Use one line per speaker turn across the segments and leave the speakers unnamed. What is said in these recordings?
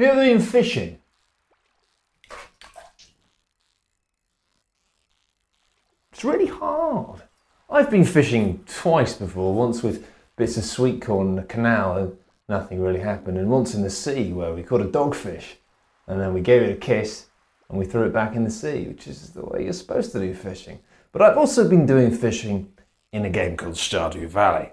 you ever been fishing? It's really hard. I've been fishing twice before, once with bits of sweet corn in the canal and nothing really happened, and once in the sea where we caught a dogfish and then we gave it a kiss and we threw it back in the sea, which is the way you're supposed to do fishing. But I've also been doing fishing in a game called Stardew Valley.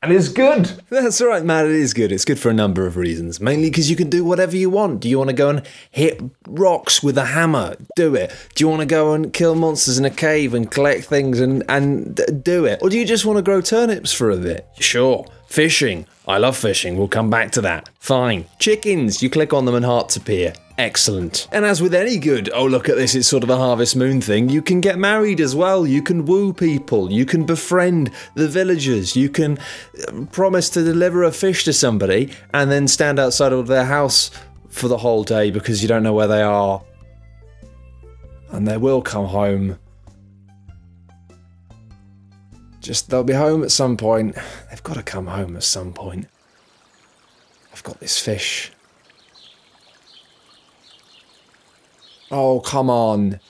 And it's good!
That's right, Matt, it is good. It's good for a number of reasons. Mainly because you can do whatever you want. Do you want to go and hit rocks with a hammer? Do it. Do you want to go and kill monsters in a cave and collect things and do it? Or do you just want to grow turnips for a bit? Sure. Fishing. I love fishing. We'll come back to that. Fine. Chickens. You click on them and hearts appear. Excellent. And as with any good, oh look at this, it's sort of a Harvest Moon thing, you can get married as well, you can woo people, you can befriend the villagers, you can promise to deliver a fish to somebody and then stand outside of their house for the whole day because you don't know where they are. And they will come home. They'll be home at some point. They've got to come home at some point. I've got this fish. Oh, come on.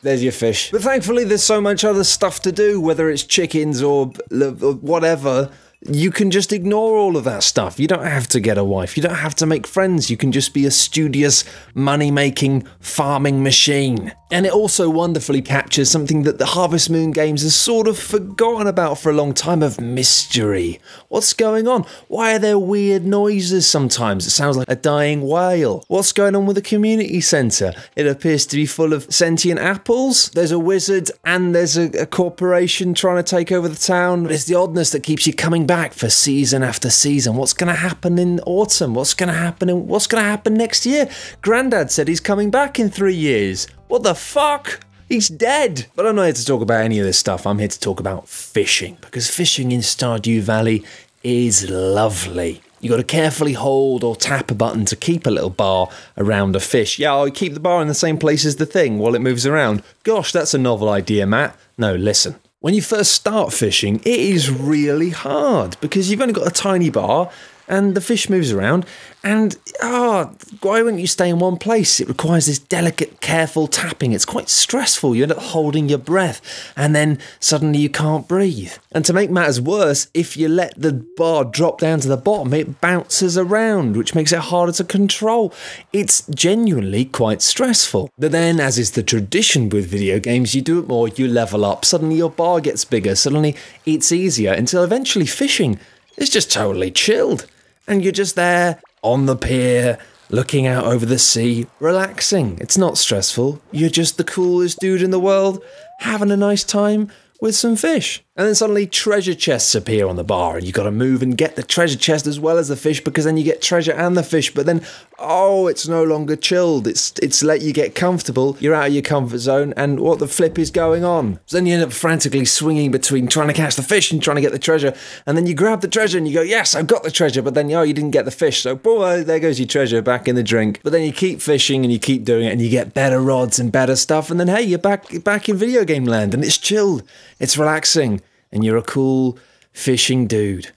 There's your fish. But thankfully there's so much other stuff to do, whether it's chickens or whatever. You can just ignore all of that stuff. You don't have to get a wife. You don't have to make friends. You can just be a studious, money-making, farming machine. And it also wonderfully captures something that the Harvest Moon games has sort of forgotten about for a long time, of mystery. What's going on? Why are there weird noises sometimes? It sounds like a dying whale. What's going on with the community centre? It appears to be full of sentient apples. There's a wizard and there's a corporation trying to take over the town. But it's the oddness that keeps you coming back for season after season. What's going to happen in autumn? What's going to happen next year? Grandad said he's coming back in 3 years. What the fuck? He's dead. But I'm not here to talk about any of this stuff. I'm here to talk about fishing, because fishing in Stardew Valley is lovely. You got to carefully hold or tap a button to keep a little bar around a fish. Yeah, I'll keep the bar in the same place as the thing while it moves around. Gosh, that's a novel idea, Matt. No, listen. When you first start fishing, it is really hard because you've only got a tiny bar and the fish moves around, and why wouldn't you stay in one place? It requires this delicate, careful tapping. It's quite stressful. You end up holding your breath and then suddenly you can't breathe. And to make matters worse, if you let the bar drop down to the bottom, it bounces around, which makes it harder to control. It's genuinely quite stressful. But then, as is the tradition with video games, you do it more, you level up, suddenly your bar gets bigger, suddenly it's easier, until eventually fishing is just totally chilled. And you're just there on the pier, looking out over the sea, relaxing. It's not stressful. You're just the coolest dude in the world, having a nice time with some fish. And then suddenly treasure chests appear on the bar and you got to move and get the treasure chest as well as the fish, because then you get treasure and the fish. But then, oh, it's no longer chilled. It's let you get comfortable. You're out of your comfort zone, and what the flip is going on? So then you end up frantically swinging between trying to catch the fish and trying to get the treasure. And then you grab the treasure and you go, yes, I've got the treasure. But then, oh, you didn't get the fish. So, boom, there goes your treasure back in the drink. But then you keep fishing and you keep doing it and you get better rods and better stuff. And then, hey, you're back in video game land, and it's chilled. It's relaxing. And you're a cool fishing dude.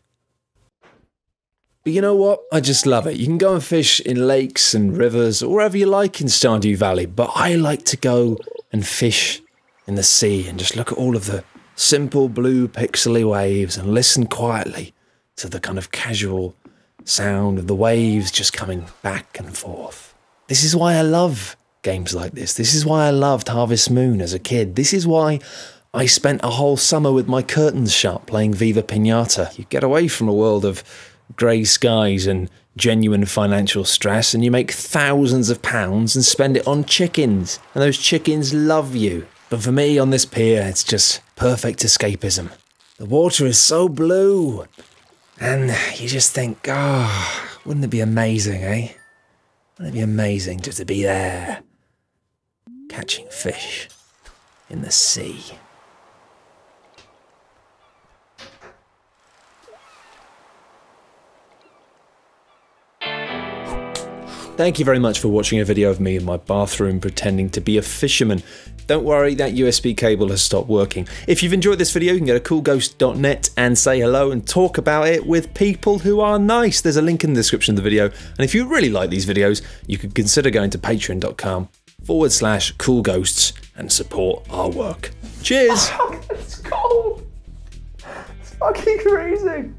But you know what? I just love it. You can go and fish in lakes and rivers or wherever you like in Stardew Valley, but I like to go and fish in the sea and just look at all of the simple blue pixely waves and listen quietly to the kind of casual sound of the waves just coming back and forth. This is why I love games like this. This is why I loved Harvest Moon as a kid. This is why I spent a whole summer with my curtains shut playing Viva Pinata. You get away from a world of grey skies and genuine financial stress, and you make thousands of pounds and spend it on chickens. And those chickens love you. But for me, on this pier, it's just perfect escapism. The water is so blue. And you just think, wouldn't it be amazing, eh? Wouldn't it be amazing just to be there, catching fish in the sea? Thank you very much for watching a video of me in my bathroom pretending to be a fisherman. Don't worry, that USB cable has stopped working. If you've enjoyed this video, you can go to coolghost.net and say hello and talk about it with people who are nice. There's a link in the description of the video. And if you really like these videos, you could consider going to patreon.com/coolghosts and support our work. Cheers!
It's cold! It's fucking freezing!